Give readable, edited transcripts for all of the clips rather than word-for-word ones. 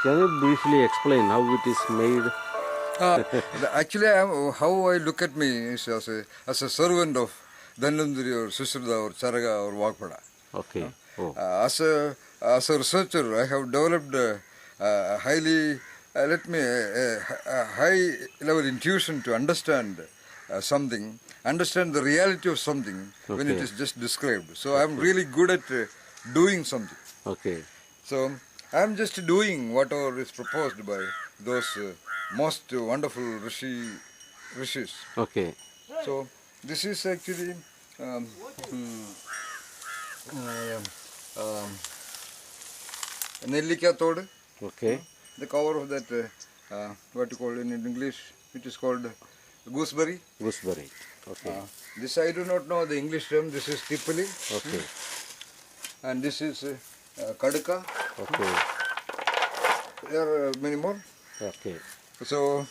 Can you briefly explain how it is made? Actually, how I look at me is as a servant of Dhanvantari or Sushruta or Charaga or Vakpada. Okay. Oh. As a researcher, I have developed a highly, a high level intuition to understand something, understand the reality of something when it Okay. is just described. So I'm really good at doing something. Okay. So I'm just doing whatever is proposed by those most wonderful rishis. Okay. So this is actually um, Nellika Tod, Okay. the cover of that, what you call in English, it is called gooseberry. Gooseberry. Okay. This I do not know the English term, this is tipali. Okay. And this is kadaka. Okay. There are many more. Okay. So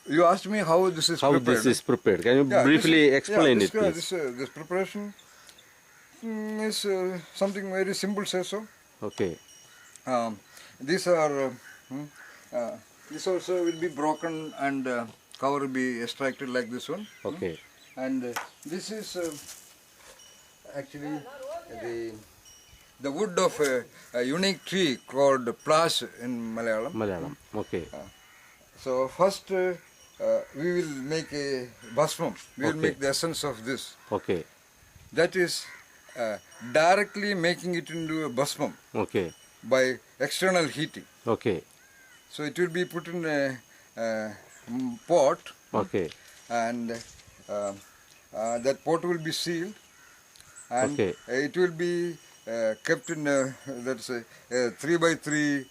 you asked me how this is How prepared. this is prepared? Can you Yeah, briefly explain this, it, please? This preparation is something very simple, say so. Okay. These are, this also will be broken and cover will be extracted like this one. Okay. And this is actually the wood of a unique tree called plas in Malayalam. Malayalam. Okay. So first we will make a bhasmam. We will Okay. make the essence of this. Okay. That is directly making it into a bhasmam Okay. by external heating. Okay. So it will be put in a pot, Okay. and that pot will be sealed, and Okay. it will be kept in that's a 3x3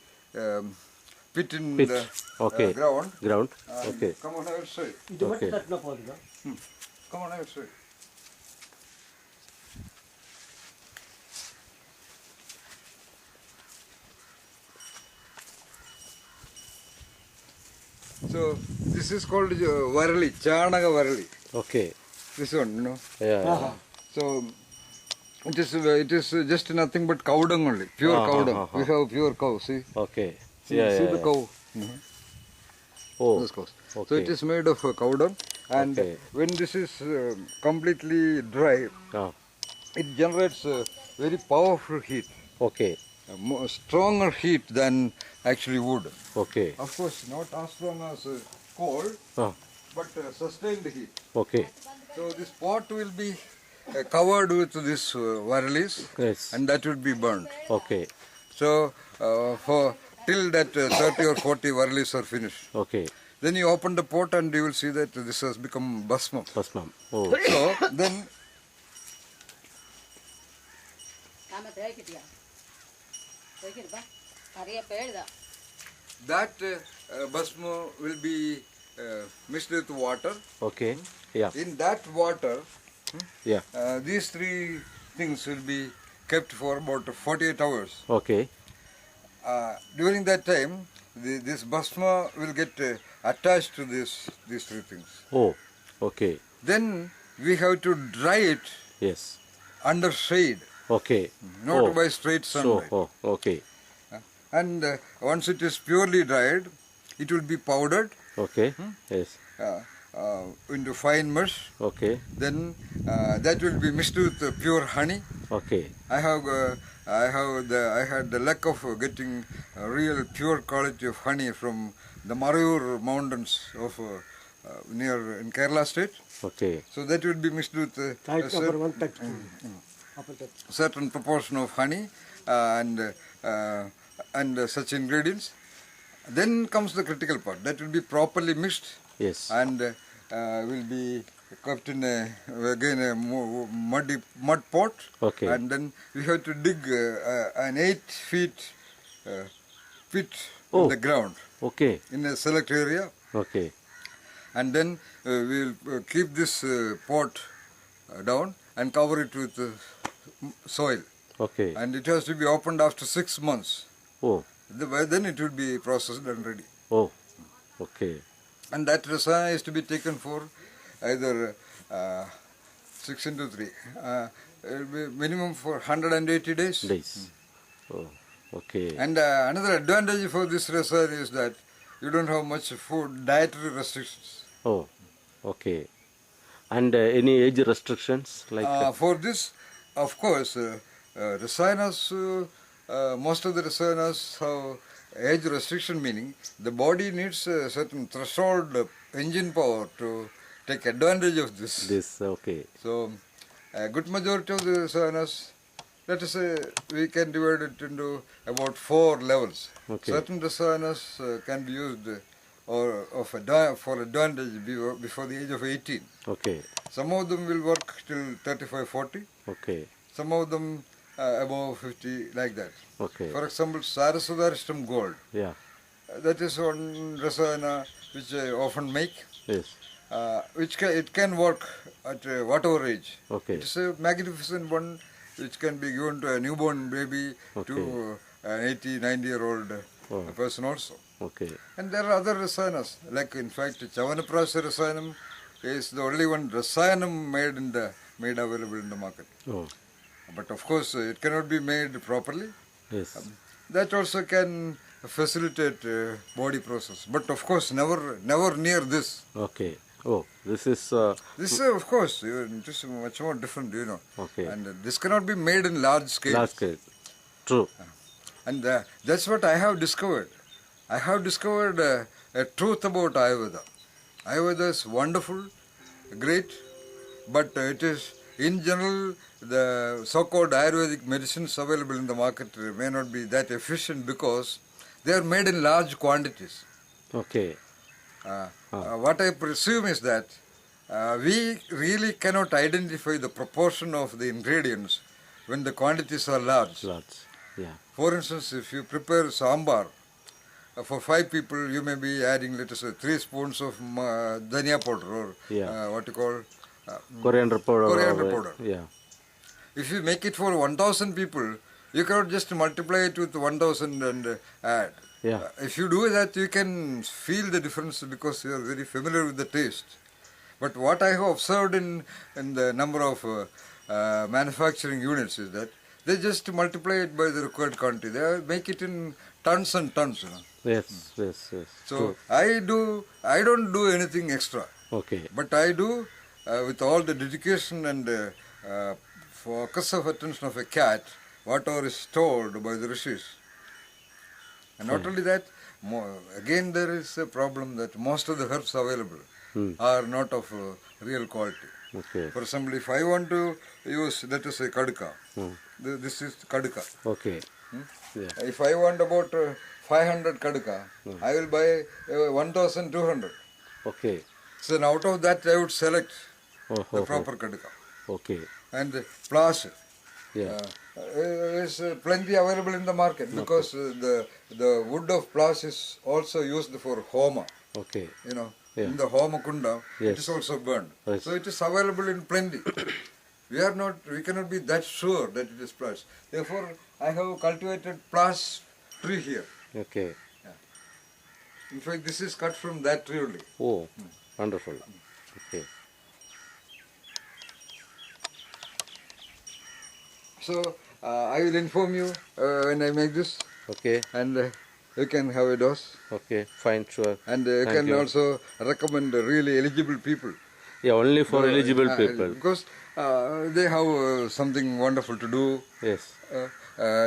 pit in Pit. the Okay. ground. Ground. And Okay. come on, I will show you. Okay. Come on, I will show you. So this is called varali, Chanaga varali. Okay. This one, you know. Yeah. So it is just nothing but cow dung only, pure cow dung. We have pure cow. See, Okay. see, Yeah. see Yeah. the cow. Oh. This cows. So Okay. it is made of cow dung, and Okay. when this is completely dry, Ah. it generates very powerful heat, Okay. stronger heat than actually wood. Okay. Of course, not as strong as coal, Ah. but sustained heat. Okay. So this pot will be covered with this varalis, Yes. and that will be burned. Okay. So for till that 30 or 40 varalis are finished. Okay. Then you open the pot and you will see that this has become bhasmam. Bhasmam. Oh. So then that bhasma will be mixed with water. Okay. Yeah. In that water, Yeah. these three things will be kept for about 48 hours. Okay. During that time, this bhasma will get attached to these three things. Oh. Okay. Then we have to dry it Yes. under shade, Okay. not Oh. by straight So. sunlight. Oh. Okay. And once it is purely dried, it will be powdered Okay. Yes. into fine mush. Okay. Then that will be mixed with pure honey. Okay. I had the luck of getting a real pure quality of honey from the Marayur mountains of near in Kerala state. Okay. So that will be mixed with a certain proportion of honey and such ingredients. Then comes the critical part. That will be properly mixed Yes. and will be kept in a mud pot. Okay. And then we have to dig an 8 feet pit in the ground Okay. in a select area. Okay. And then we will keep this pot down and cover it with soil. Okay. And it has to be opened after 6 months. Oh. Then it will be processed and ready. Oh. Okay. And that rasayana is to be taken for either 6 into 3. It will be minimum for 180 days. Days. Oh. Okay. And another advantage for this Rasayana is that you don't have much food, dietary restrictions. Oh, okay. And any age restrictions like For this, of course, Rasayanas, most of the Rasayanas have age restriction, meaning the body needs a certain threshold engine power to take advantage of this. this? Okay. So, a good majority of the Rasayanas, let us say, we can divide it into about 4 levels. Okay. Certain Rasayanas can be used for advantage before the age of 18. Okay. Some of them will work till 35, 40. Okay. Some of them above 50, like that. Okay. For example, Saraswadarishtam gold. Yeah. That is one Rasayana which I often make, Yes. it can work at whatever age. Okay. It's a magnificent one which can be given to a newborn baby, to an 80, 90-year-old person also. Okay. And there are other Rasayanas, like in fact Chavanaprasya Rasayanam is the only one Rasayanam made available in the market. Oh. But of course it cannot be made properly. Yes. That also can facilitate body process. But of course never near this. Okay. Oh, this is. This of course it is much more different, you know. Okay. And this cannot be made in large scale. Large scale. True. And that's what I have discovered. I have discovered a truth about Ayurveda. Ayurveda is wonderful, great, but it is, in general, the so-called Ayurvedic medicines available in the market may not be that efficient because they are made in large quantities. Okay. What I presume is that we really cannot identify the proportion of the ingredients when the quantities are large. Large. Yeah. For instance, if you prepare sambar, for 5 people, you may be adding, let us say, 3 spoons of dhania powder or what you call Coriander powder. Coriander powder. Yeah. If you make it for 1,000 people, you cannot just multiply it with 1,000 and add. Yeah. If you do that, you can feel the difference because you are very familiar with the taste. But what I have observed in the number of manufacturing units is that they just multiply it by the required quantity. They make it in tons and tons, you know. Yes, yes, yes. So I don't do anything extra. Okay. But I do with all the dedication and focus of attention of a cat, whatever is told by the rishis. And not only that, again there is a problem that most of the herbs available are not of real quality. Okay. For example, if I want to use, let us say, kadika, this is kadika. Okay. Yeah. If I want about 500 kadika, I will buy 1,200. Okay. So out of that I would select the Oh. proper kadika. Okay. And plash, Yeah. is plenty available in the market because the wood of plash is also used for homa. Okay. You know, Yeah. in the homa kunda, it Yes. is also burned. Yes. So it is available in plenty. We cannot be that sure that it is plash. Therefore, I have cultivated plash tree here. Okay. In fact, this is cut from that tree only. Oh, wonderful. Okay. So I will inform you when I make this, Okay. and you can have a dose. Okay. Fine. Sure. And you Thank can you. also recommend really eligible people. Yeah. Only for eligible people. Because they have something wonderful to do. Yes.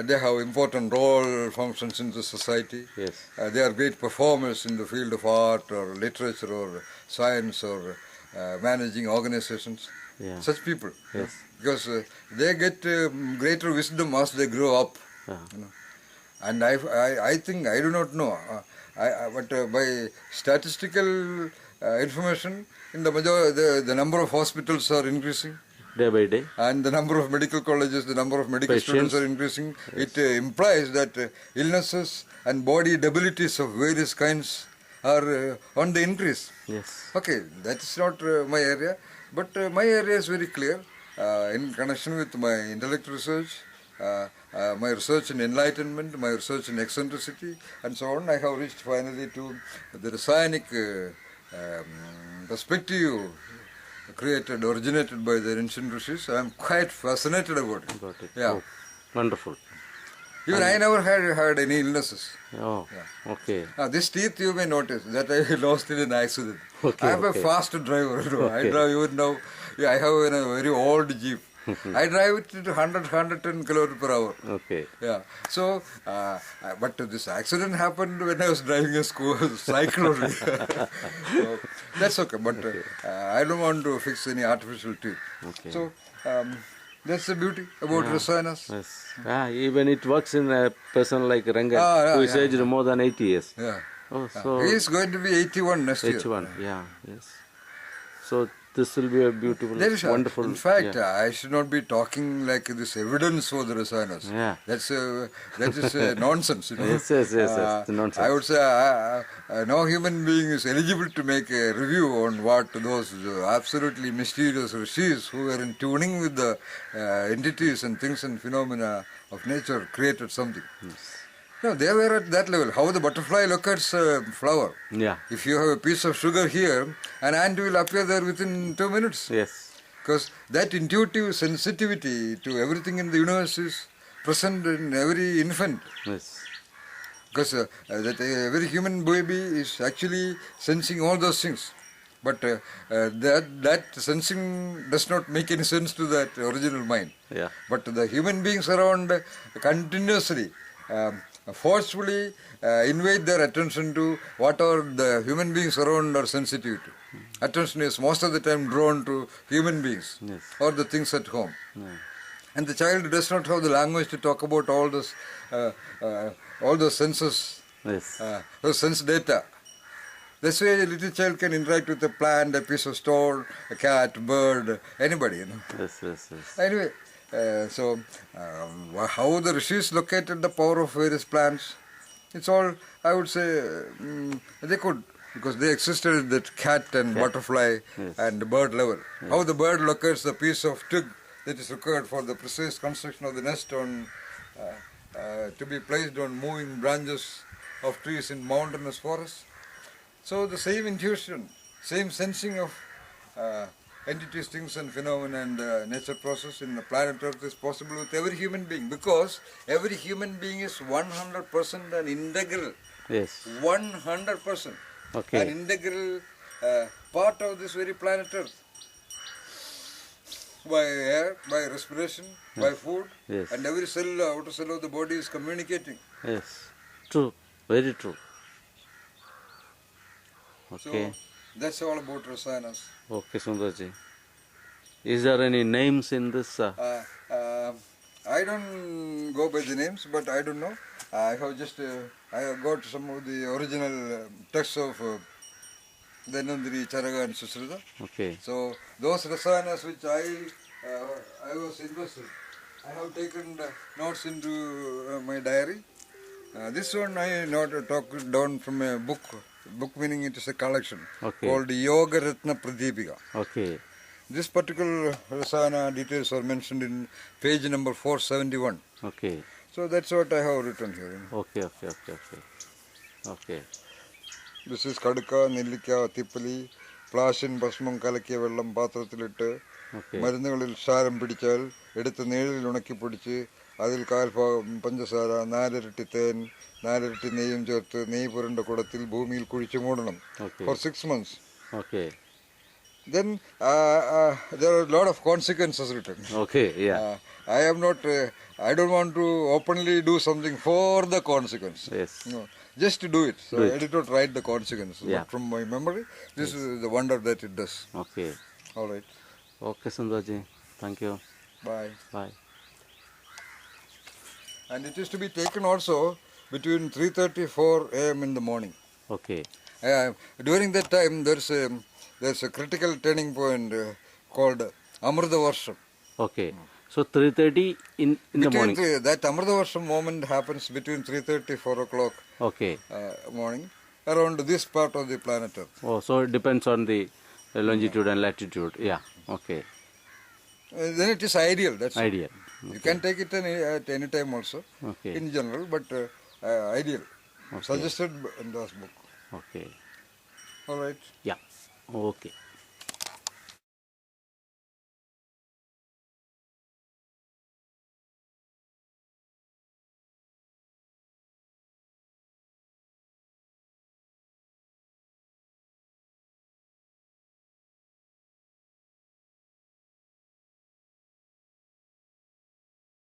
They have important role functions in the society. Yes. They are great performers in the field of art or literature or science or managing organizations. Yeah. Such people. Yes. Because they get greater wisdom as they grow up. You know. And I think, I do not know, but by statistical information, in the number of hospitals are increasing. Day by day. And the number of medical colleges, the number of medical students are increasing. Yes. It implies that illnesses and body debilities of various kinds are on the increase. Yes. Okay, that's not my area, but my area is very clear. In connection with my intellect research, my research in enlightenment, my research in eccentricity, and so on, I have reached finally to the Rasayanic perspective originated by the ancient rishis. I am quite fascinated about it. Got it. Yeah. Oh, wonderful. Even I never had any illnesses. Oh, okay. This teeth you may notice that I lost in an accident. Okay, I am a okay. fast driver. I Okay. drive even now. Yeah, I have a very old Jeep. I drive it to 110 kilometers per hour. Okay. Yeah. So, but this accident happened when I was driving a school cycle only. So that's okay. But I don't want to fix any artificial teeth. Okay. So that's the beauty about Rasayanas. Yes. Even it works in a person like Rangan, Yeah, who is yeah, aged more than 80 years. Yeah. Oh, so He is going to be 81 next year. 81. Yeah. Yes. So this will be a beautiful, There is wonderful. in fact, yeah. I should not be talking like this evidence for the Rasayanas. Yeah. That is nonsense. You know? Yes, it's nonsense. I would say no human being is eligible to make a review on what those absolutely mysterious rishis who were in tuning with the entities and things and phenomena of nature created something. Yes. No, they were at that level. How the butterfly locks a flower. Yeah. If you have a piece of sugar here, an ant will appear there within 2 minutes. Yes. Because that intuitive sensitivity to everything in the universe is present in every infant. Yes. Because every human baby is actually sensing all those things. But that sensing does not make any sense to that original mind. Yeah. But the human beings around continuously, forcefully invade their attention to what are the human beings around are sensitive to. Attention is most of the time drawn to human beings Yes. or the things at home. Yeah. And the child does not have the language to talk about all those senses, Yes. those sense data. That's why a little child can interact with a plant, a piece of stone, a cat, bird, anybody. You know. Yes. Yes. Yes. Anyway, how the rishis located the power of various plants, it's all, I would say, they could, because they existed at that cat and butterfly and bird level. How the bird locates the piece of twig that is required for the precise construction of the nest on, to be placed on moving branches of trees in mountainous forests. So the same intuition, same sensing of entities, things and phenomena and nature process in the planet Earth is possible with every human being, because every human being is 100% an integral, Yes. 100% Okay. an integral part of this very planet Earth. By air, by respiration, by food, Yes. and every cell, outer cell of the body is communicating. Yes. True. Very true. Okay. So that's all about Rasayanas. Okay, Sundarji. Is there any names in this? I don't go by the names, but I don't know. I have just I have got some of the original texts of Dhanvantari, Charaka and Susrita. Okay. So those Rasayanas which I was interested, I have taken notes into my diary. This one I not took down from a book. Book meaning it is a collection called Yoga Ratna Pradipika. Okay. This particular Rasayana details are mentioned in page number 471. Okay. So that's what I have written here. Okay. Okay. This is Kadaka, Nillikya, Tippali, Plashin, Basmam, Kalakya, Vellam, Patrathilitte, Okay. Marundukalil Sharam Pidichal, Edutha Nelil Unakki Pidichu, Adil Kalpa, Panchasara, Nalariti Then, Nalariti Neyum Jerthu, Ney Purunda Kodathil, Bhumil Kudichu Modanam Okay. for 6 months. Okay. Then there are a lot of consequences written. Okay. Yeah. I am not, I don't want to openly do something for the consequence. Yes. No, just to do it. So I did not write the consequences. Yeah. But from my memory, this is the wonder that it does. Okay. All right. Okay, Sundarji. Thank you. Bye. Bye. And it is to be taken also between 3:34 a.m. in the morning. Okay. During that time, there's a critical turning point called Amrita Varsham. Okay. So 3:30 in the morning. That Amrita Varsham moment happens between 3:30 4 o'clock Okay. morning around this part of the planet Earth. Oh, so it depends on the longitude and latitude. Yeah. Okay. Then it is ideal. That's Ideal. You can take it at any time also, Okay. in general, but ideal. Okay. Suggested in this book. Okay. All right. Yeah. Okay.